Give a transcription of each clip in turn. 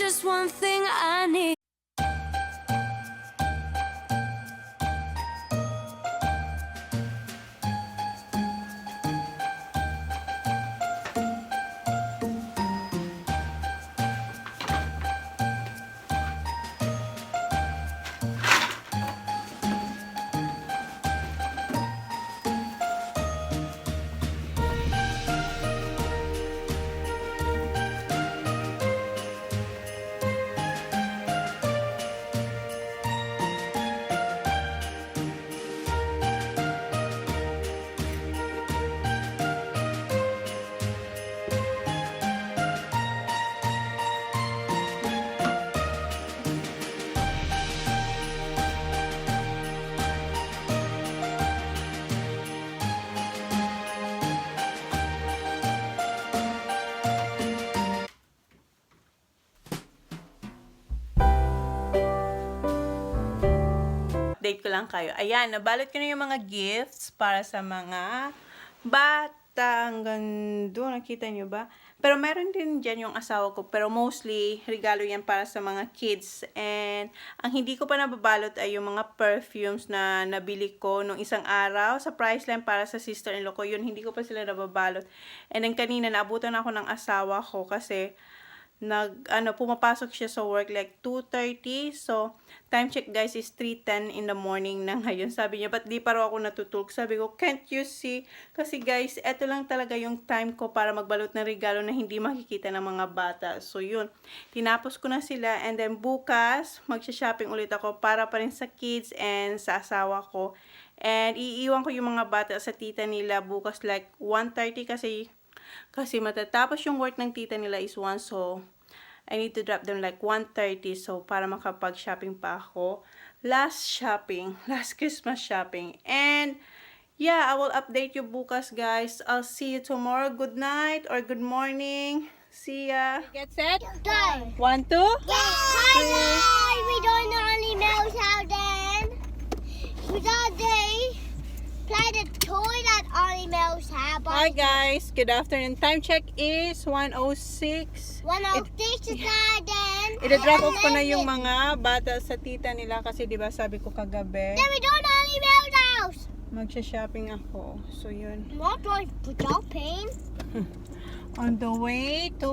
just one thing I need. Update ko lang kayo. Ayan, nabalot ko na yung mga gifts para sa mga bata. Ang gando. Nakita nyo ba? Pero meron din dyan yung asawa ko. Pero mostly, regalo yan para sa mga kids. And ang hindi ko pa nababalot ay yung mga perfumes na nabili ko nung isang araw sa Priceline para sa sister-in-law ko. Yun, hindi ko pa sila nababalot. And then kanina, naabutan ako ng asawa ko kasi pumapasok siya sa work like 2:30. So, time check guys is 3:10 in the morning na ngayon. Sabi niya, ba't di pa raw ako natutulog? Sabi ko, can't you see? Kasi guys, eto lang talaga yung time ko para magbalot ng regalo na hindi makikita ng mga bata. So, yun. Tinapos ko na sila. And then, bukas, magsha-shopping ulit ako para pa rin sa kids and sa asawa ko. And, iiwan ko yung mga bata sa tita nila bukas like 1:30 kasi matatapos yung work ng tita nila is 1, so I need to drop them like 1:30, so para makapag-shopping pa ako. Last Christmas shopping. And yeah, I will update you bukas guys. I'll see you tomorrow. Good night or good morning. See ya. Get set? Go! 1, 2? Yes! Hi, we don't only mouse out then. We got play the toy that only mouse have. Hi guys, good afternoon. Time check is 1:06. 106 is that then. Ida-drop off ko na yung mga bata sa tita nila kasi diba sabi ko kagabi, Then we don't only mouse house. magsha-shopping ako. So yun. Not like shopping. On the way to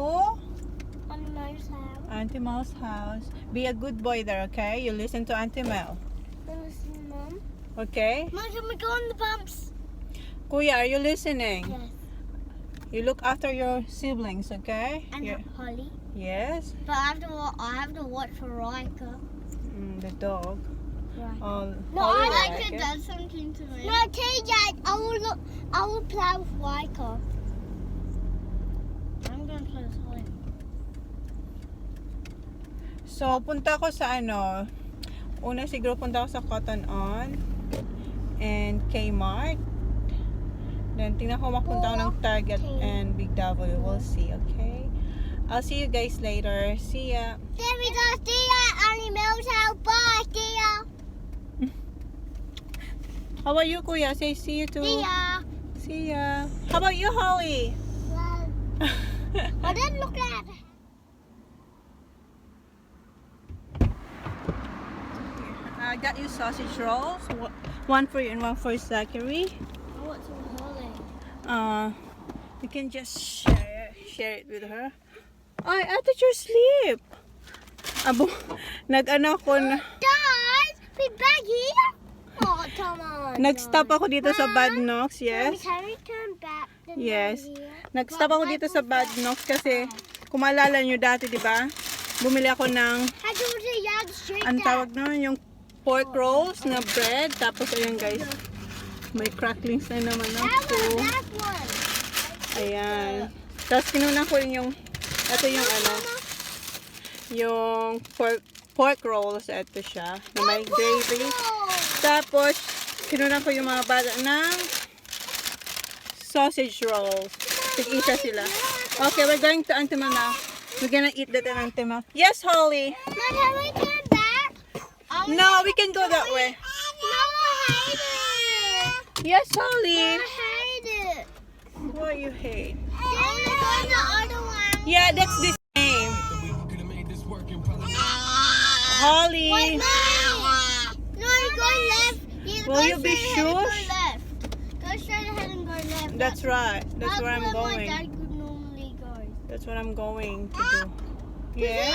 On the mouse house. Auntie Mel's house. Be a good boy there, okay? You listen to Auntie Mel. Listen, Mom. Okay? Mom, can we go on the bumps? Kuya, are you listening? Yes. You look after your siblings, okay? And Holly. Yes? But I have to watch for Riker. The dog. Right. Oh, No, Holly I like it. it does something to me. No, TJ, I will play with Riker. I'm gonna play with Holly. So, punta ko sa una siguro punta ko sa Cotton On and Kmart. Then, tingnan ko mapunta ako ng Target and Big W. We'll see, okay? I'll see you guys later. See ya! Then we go see ya animals out. Bye, see ya. How about you, Kuya? Say see you too. See ya. See ya. How about you, Holly? I didn't look at it. I got you sausage rolls. One for you and one for Zachary. What's with Holly? You can just share it with her. Ay, I thought you're asleep. Abo, ako na. Guys, we back here. Oh, come on. Nag-stop ako dito sa Bad Knocks, yes. Can we turn back? Yes. Nag-stop ako dito sa Bad Knocks kasi kung maalala nyo dati, di ba? Bumili ako ng ang tawag nun, yung pork rolls na bread. Tapos ayun guys, may cracklings na naman ako. Ayan. Tapos kinunan ko rin yung ito yung yung pork rolls. Ito siya na may gravy. Tapos kinunan ko yung mga bata ng sausage rolls. Tig-isa sila. Okay, we're going to Auntie Mel now. We're gonna eat that at Auntie Mel. Yes, Holly. Mom, can we turn back? No, we can go that way. No, I hate it. Yes, Holly. I hate it. What you hate? Then we go to the other one. Yeah, that's the same. Holly. Wait, Mommy! No, you're going left. Will you be Go shush? left. Go straight ahead and go left. That's right. That's where I'm where my going. dad could normally go. That's what I'm going to do. Yeah?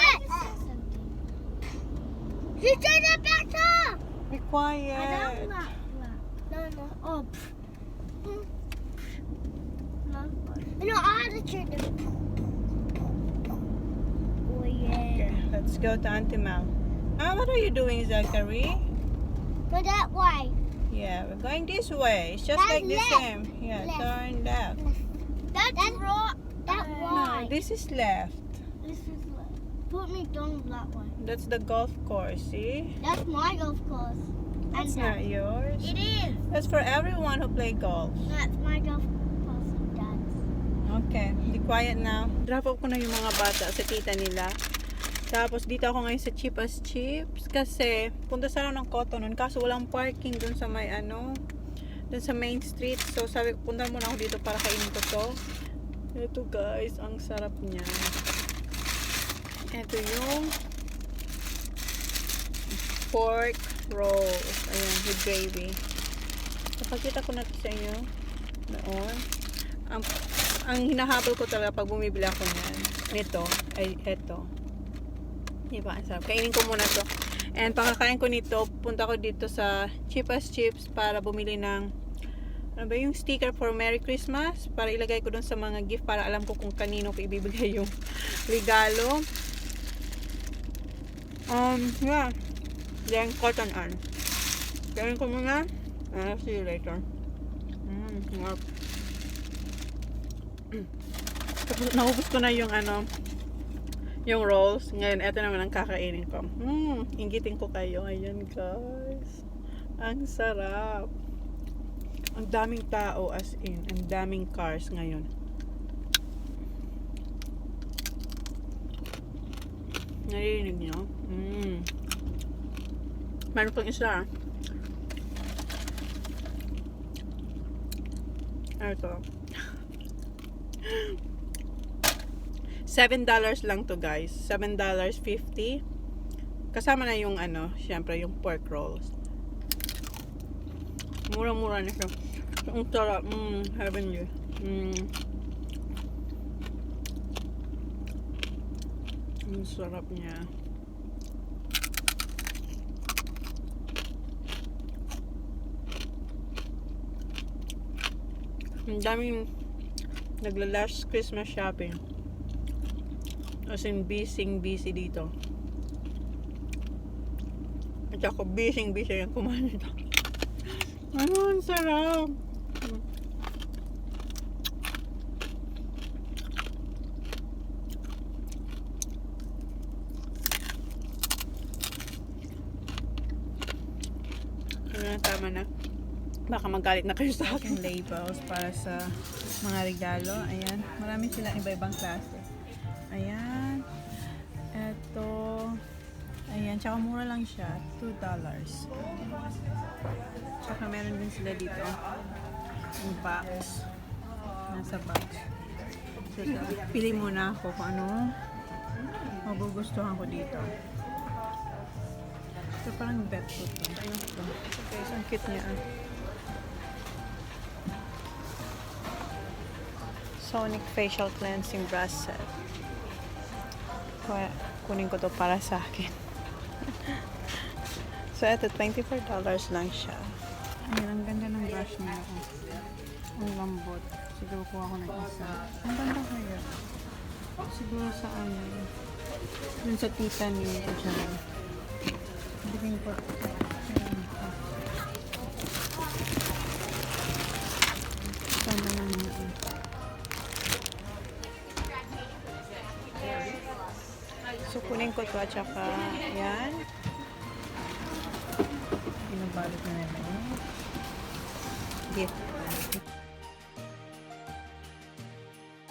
He's doing it better! Be I quiet. don't like that. No. Oh, no, I had to turn it. Oh, yeah. Okay, let's go to Auntie Mal. What are you doing, Zachary? Go that way. Yeah, we're going this way. It's just That's like the left. same. Yeah, Left. turn left. That's right. That No, way. this is left. This is left. Put McDonald's that way. That's the golf course, see? That's my golf course. That's And not yours. it is. That's for everyone who play golf. That's my golf course and Dad's. Okay, be quiet now. Drop off ko na yung mga bata sa tita nila. Tapos dito ako ngayon sa Cheap as Chips kasi punta sana ng Cotonon kaso walang parking dun sa may dun sa main street. So sabi ko punta muna ako dito para kainin ko to. Ito guys, ang sarap niya. Ito yung pork rolls. Ayan, with gravy. Napakita ko na to sa inyo noon. Ang hinahabol ko talaga pag bumibili ako niyan. Ito, ay ito. Diba? Ang sarap. Kainin ko muna to. And pagkakain ko nito, punta ko dito sa Cheap as Chips para bumili ng ano ba yung sticker for Merry Christmas para ilagay ko dun sa mga gift para alam ko kung kanino ko ibibigay yung regalo. Yeah. Then cotton on. Kainin ko muna. I'll see you later. Sarap. Tapos naubos ko na yung yung rolls. Ngayon, eto naman ang kakainin ko. Inggitin ko kayo. Ayan, guys. Ang sarap. Ang daming tao as in. Ang daming cars ngayon. Naririnig nyo? Meron pang isa. Ito. $7 lang to guys. $7.50. Kasama na yung syempre yung pork rolls. Mura-mura na siya. Ang sarap. Heavenly. Ang sarap niya. Ang daming nagla-last Christmas shopping. As in, busy dito. At ako, busy yung kumain nito. Ang sarap. Tama na. Baka magalit na kayo sa akin. Labels para sa mga regalo. Ayan. Marami silang iba-ibang klase. Ayan. Ito. Ayan. Tsaka mura lang siya. $2. Tsaka meron din sila dito. Yung box. Nasa box. So, pili muna ako kung ano magugustuhan ko dito. Ito parang bet ko to. Ayun ito. Okay, so ang cute niya. Sonic Facial Cleansing Brush Set. Kaya kunin ko to para sa akin. So, ito, $24 lang siya. Ayan, ang ganda ng brush niya. Ang lambot. Siguro kuha ko ng isa. Ang ganda kaya. Siguro sa dun sa tita ni Jan. Bigyan ko. Sana lang niya. So, kunin ko to at saka, yan. Pinabalot na naman. Gift.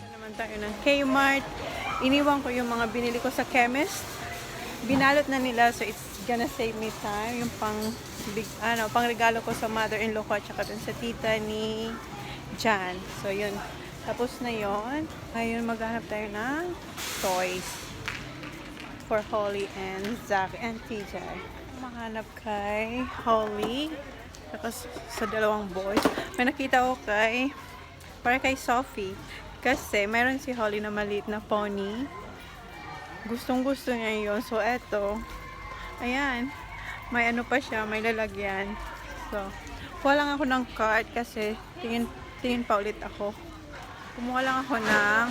Ito naman tayo ng Kmart. Iniwan ko yung mga binili ko sa chemist. Binalot na nila, so it's gonna save me time. Yung pang regalo ko sa mother-in-law ko at saka dun sa tita ni Jan. So, yun. Tapos na yun. Ngayon, maghanap tayo ng toys. for Holly and Zach and TJ. Mahanap kay Holly saka sa dalawang boys. May nakita ko para kay Sophie. Kasi mayroon si Holly na maliit na pony. Gustong gusto niya yun. So eto, ayan, may ano pa siya, may lalagyan. So kuha lang ako ng cart kasi tingin pa ulit ako. Kumuha lang ako ng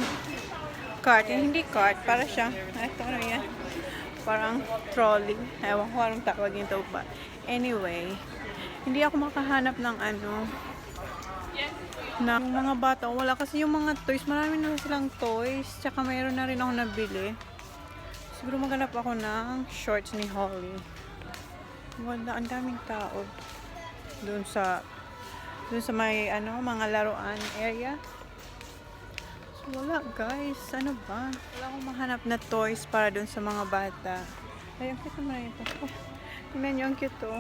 cart. Hindi cart, para siya, eto ano yan, parang trolley. Ewan ko anong tawag nito ba. Anyway, hindi ako makahanap ng na mga bata. Wala kasi yung mga toys. Marami na silang toys. Tsaka mayroon na rin ako nabili. Siguro maghanap ako ng shorts ni Holly. Wala, ang daming tao. Doon sa may mga laruan area. So, wala guys. Ano ba? Wala akong mahanap na toys para doon sa mga bata. Ay, ang cute naman ito. Oh, tingnan nyo, ang cute to.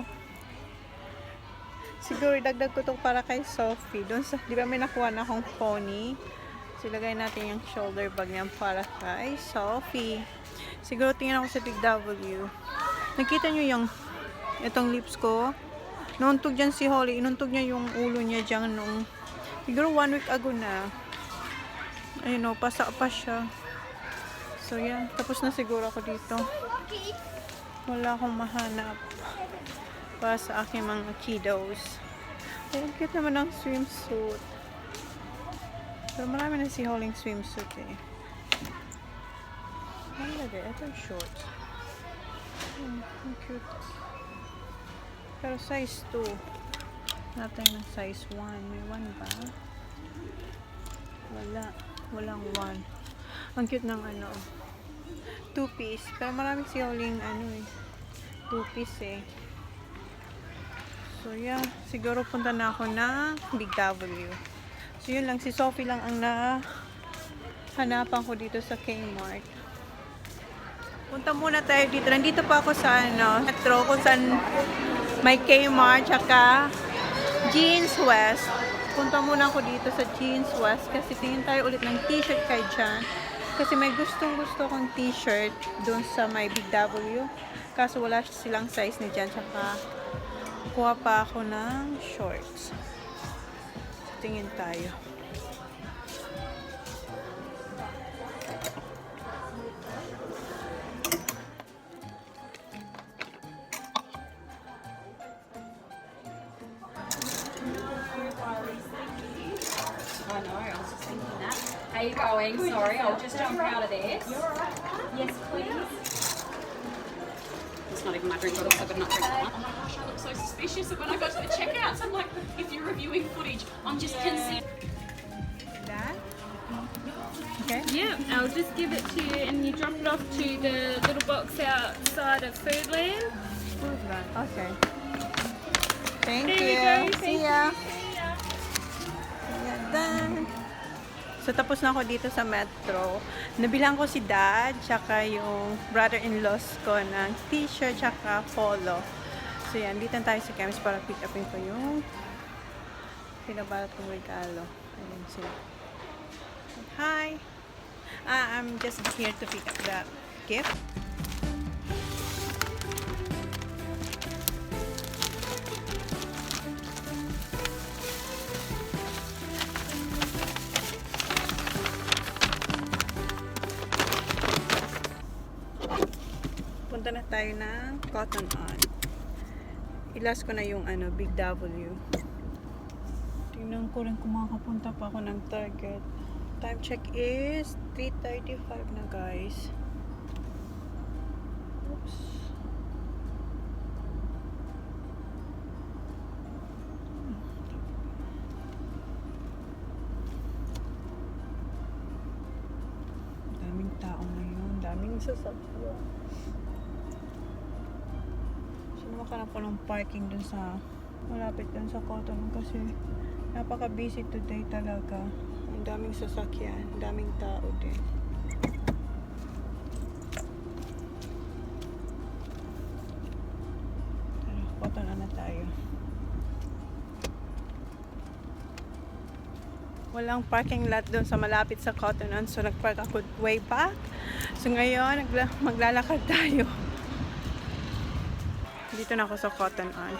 Siguro dagdag ko to para kay Sophie. Doon sa, di ba may nakuha na akong pony? Silagay natin yung shoulder bag niya para kay Sophie. Siguro tingnan ako sa Big W. Nakita nyo yung itong lips ko? Nuntog dyan si Holly. Inuntog niya yung ulo niya dyan nung siguro 1 week ago na. Ayun o, pasa pa siya. So yan, tapos na siguro ako dito. Wala akong mahanap para sa aking mga kiddos. Ay, ang cute naman ng swimsuit. Pero marami na si Holling swimsuit eh. Ano lagay? Ito yung short. Ang cute. Pero size 2. Natin ng size 1. May 1 ba? Wala. Walang 1. Ang cute ng 2-piece. Pero marami si Holling 2-piece eh. So yeah, siguro punta na ako na Big W. So yun lang, si Sophie lang ang nahanapan ko dito sa Kmart. Punta muna tayo dito. Nandito pa ako sa metro kung saan may Kmart tsaka Jeans West. Punta muna ako dito sa Jeans West kasi tingin tayo ulit ng t-shirt kay Jan. Kasi may gusto kong t-shirt doon sa may Big W. Kaso wala silang size ni Jan tsaka kuha pa ako ng shorts. Tingin tayo. I know, I was just thinking that. How are you going? Sorry, I'll just jump out of this. Yes, please. It's not even my drink bottle, so I could not drink that one. Oh my gosh, I look so suspicious when I go to the checkouts. I'm like, if you're reviewing footage, I'm just considering. That? Okay. Yeah, I'll just give it to you and you drop it off to the little box outside of Foodland. Okay. Thank There you. we go. See ya. Done. So, tapos na ako dito sa metro. Nabilang ko si Dad, tsaka yung brother-in-laws ko ng t-shirt, tsaka polo. So, yan. Dito tayo sa chemist para pick upin ko yung pinabalot kong regalo. Ayun sila. Hi! I'm just here to pick up the gift. Punta na tayo ng Cotton On. Ilas ko na yung Big W. Tingnan ko rin kung makakapunta pa ako ng Target. Time check is 3:35 na guys. Oops. Daming tao ngayon. Daming sasakyan. Makahanap ko ng parking dun sa malapit dun sa Cotton kasi napaka-busy today talaga. Ang daming sasakyan, daming tao din. Tara, Cotton na tayo. walang parking lot doon sa malapit sa Cotton On. So, nagpark ako way back. So, ngayon, maglalakad tayo. Dito na ako sa Cotton On.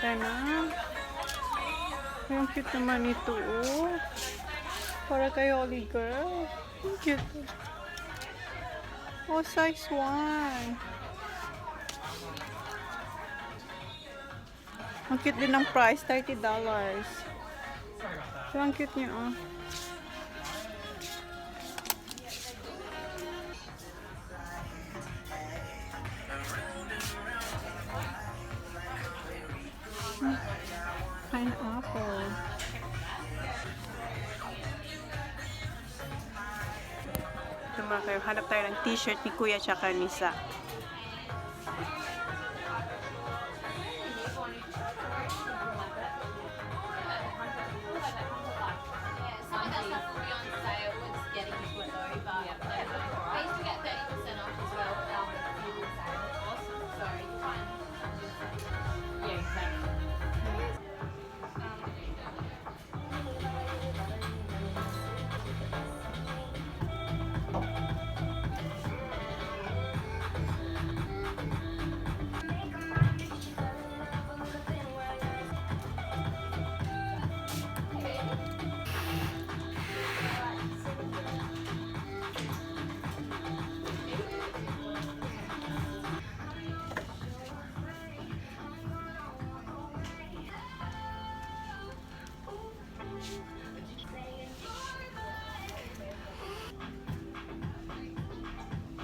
Tana. Ang cute naman ito, oh. Para kay Holy Girl. Ang cute. Oh, size 1. Ang cute din ng price, $30. So, ang cute niya, oh. Pineapple. Ito mga kayo, hanap tayo ng t-shirt ni Kuya tsaka ni Sa.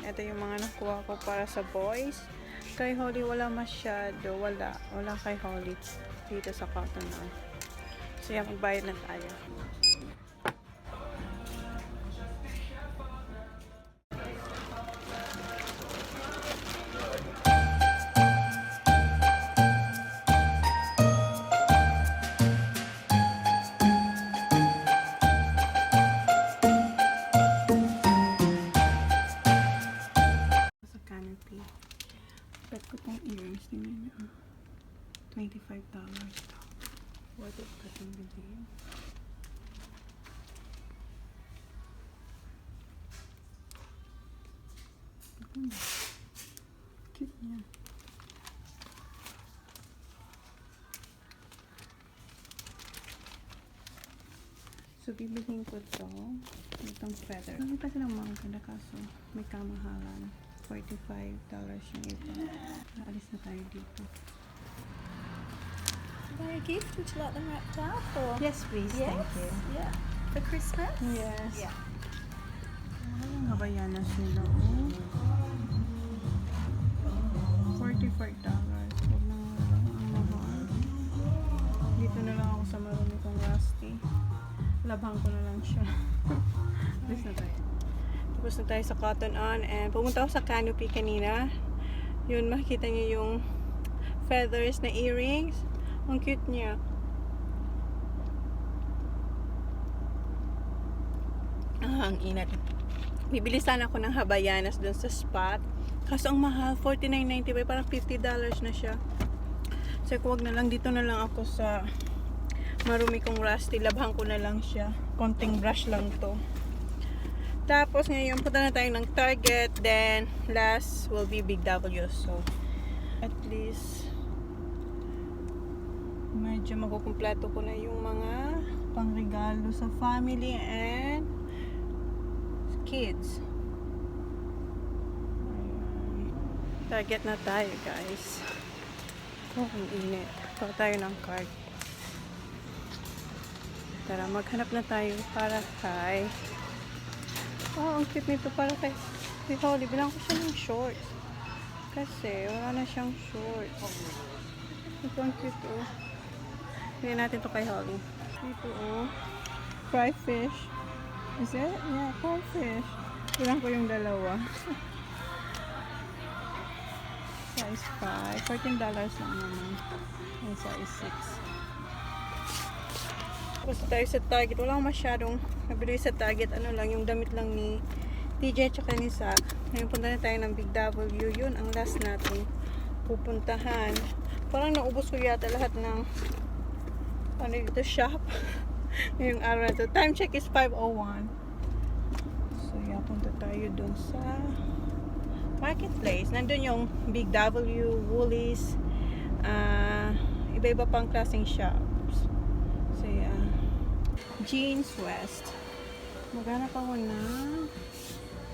Ito yung mga nakuha ko para sa boys. Kay Holly wala masyado. Wala kay Holly dito sa Cotton On. So yan, magbayad na tayo. Bet ko tong earrings. Tingnan nyo. $25 to. Worth it pa itong bilhin. Cute niya. So, bibilhin ko to. Itong feather. Hindi pa silang mga ganda kaso may kamahalan. $45 yung ito. Naalis na tayo dito. Buy a gift? Would you like them wrapped up or? Yes, please. Yes? Thank you. Yeah. For Christmas? Yes. Yeah. Ang habayanas nila. Oh. $45. Huwag na nga lang. Ang mahal. Dito na lang ako sa marumi kong rusty. Labang ko na lang siya. Alis na tayo. Tapos na tayo sa Cotton On and pumunta ako sa Canopy kanina. Yun, makikita niyo yung feathers na earrings. Ang cute niya. Ang inat. Bibili sana ako ng habayanas dun sa spot. Kaso ang mahal, $49.95. Parang $50 na siya. So, wag na lang. Dito na lang ako sa marumi kong rusty. Labhan ko na lang siya. Konting brush lang to. Tapos ngayon, punta na tayo ng Target. Then, last will be Big W. So, at least, medyo makukumpleto ko na yung mga pangregalo sa family and kids. Ayan. Target na tayo, guys. Oh, ang init. Pag tayo ng card. Tara, maghanap na tayo para kay... Oh, ang cute nito para kay Holly. Bilang ko siya ng shorts. Kasi wala na siyang shorts. Ito ang cute, oh. Hindi natin to kay Holly. Ito, oh. Fried fish. Is it? Yeah, fried fish. Bilang ko yung dalawa. Size 5. $14 lang naman. And size 6. Tapos tayo sa Target. Wala akong masyadong nabili sa Target. Ano lang, yung damit lang ni TJ tsaka ni Zach. Ngayon punta na tayo ng Big W. Yun ang last natin pupuntahan. Parang naubos ko yata lahat ng ano dito shop. Ngayong araw na to. Time check is 5:01. So, yeah, punta tayo dun sa marketplace. Nandun yung Big W, Woolies, iba-iba pang klaseng shops. So, yeah. Jeans West. Maghanap ako na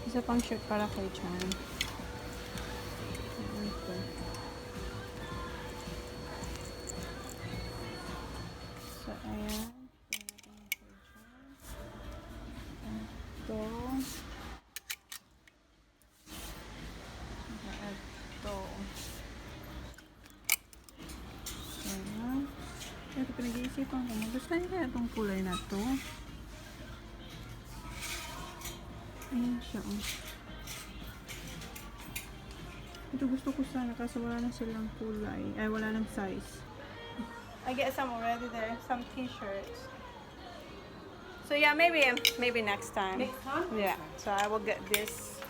isa pang shirt para kay John. Ito. So, ayan. Ito. Ito. Ayan. Ito pinag-iisipan ko. Gusto niya kaya itong kulay na to. Ayan siya. Oh. Ito gusto ko sana kasi wala na silang kulay. Ay, wala nang size. I guess I'm already there. Some t-shirts. So yeah, maybe next time. Next time? Yeah. So I will get this.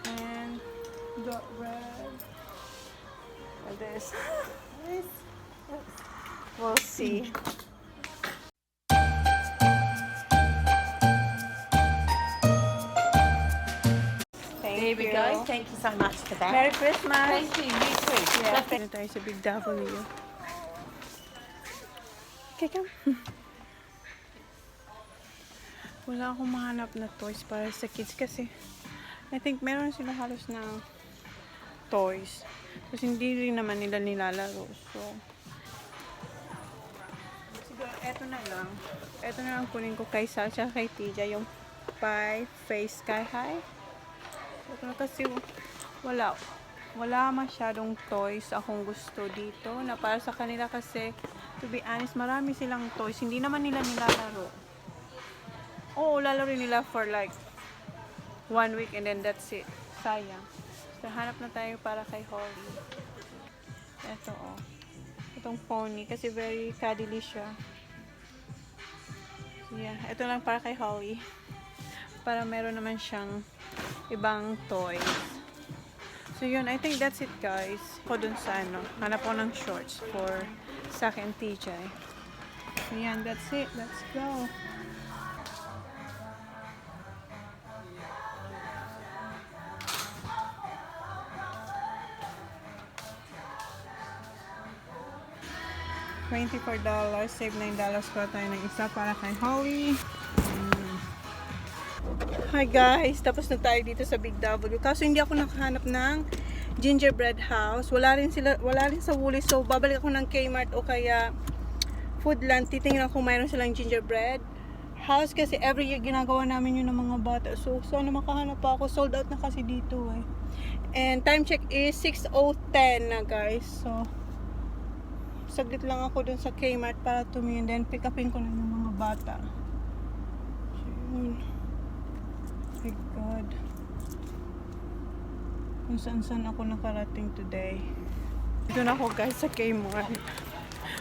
And the red. Or this. We'll see. Thank There we you. go. Thank you so much for that. Merry Christmas. Thank you. You too. Yeah. Ano tayo sa Big W. Okay, come. Wala akong mahanap na toys para sa kids kasi I think meron sila halos na toys. Kasi hindi rin naman nila nilalaro. So, siguro eto na lang. Eto na lang kunin ko kay Sal at kay Tija yung pie face sky high. Ito na kasi wala masyadong toys akong gusto dito na para sa kanila kasi to be honest marami silang toys. Hindi naman nila nilalaro. Oo, lalaro nila for like 1 week and then that's it. Sayang. So, hanap na tayo para kay Holly. Ito oh. Itong pony kasi very cuddly siya. So, yeah. Ito lang para kay Holly. Para meron naman siyang ibang toys. So yun, I think that's it guys. Ako dun sa ano. Hanap ko ng shorts for sa akin TJ. So yan, that's it. Let's go. $24, save $9 para tayo ng isa para kay Holly. Hi guys, tapos na tayo dito sa Big W. Kaso hindi ako nakahanap ng gingerbread house. Wala rin sa Woolies. So babalik ako ng Kmart o kaya Foodland. Titingnan kung mayroon silang gingerbread house kasi every year ginagawa namin yun ng mga bata. So sana makahanap pa ako. Sold out na kasi dito eh. And time check is 6:10 na guys. So saglit lang ako dun sa Kmart para tumingin. Then pick upin ko na yung mga bata. So yun. My God. Kung saan ako nakarating today. Dito na ako guys sa Kmart.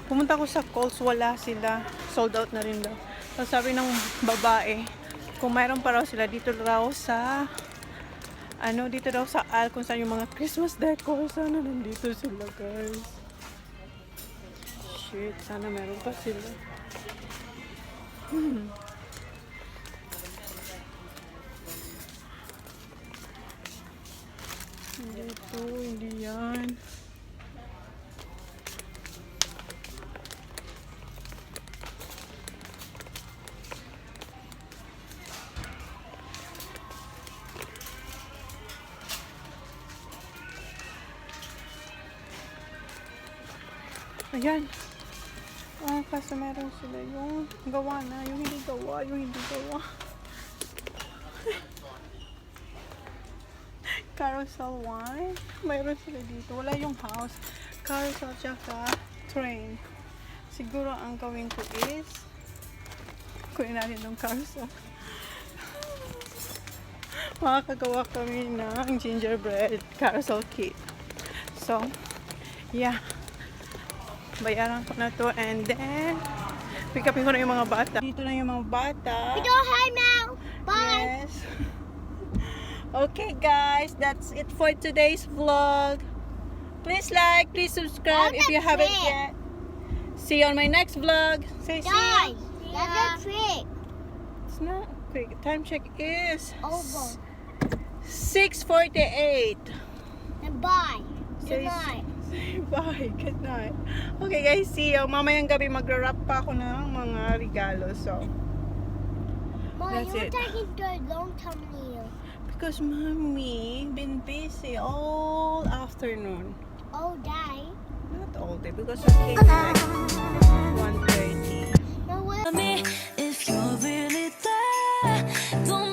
Pumunta ako sa Coles, wala sila. Sold out na rin daw. So sabi ng babae, kung mayroon pa raw sila dito raw sa dito daw sa Al, kung saan yung mga Christmas decor. Sana nandito sila guys. Shit, sana meron pa sila. Ito, hindi yan. Ayan. Kaso meron sila yung gawa na, yung hindi gawa. Carousel wine. Mayroon sila dito. Wala yung house. Carousel tsaka train. Siguro ang gawin ko is kunin natin ng carousel. Makakagawa kami ng gingerbread carousel kit. So, yeah. Bayaran ko na to and then pick upin ko na yung mga bata. Dito na yung mga bata. We go home now. Bye. Yes. Okay guys, that's it for today's vlog. Please like, please subscribe if you haven't yet. See See you on my next vlog. Say see you. Guys, that's a trick. It's not quick. Time check is Over. 6:48. And bye. Say- Good night. Say bye. Good night. Okay guys, see you. Mamayang gabi magra-wrap pa ako ng mga regalo. So, Mom, That's you're it. taking so long time here. because mommy been busy all afternoon. All day. Not all day because I came like 1:30. No, where? Me, if you're really there, don't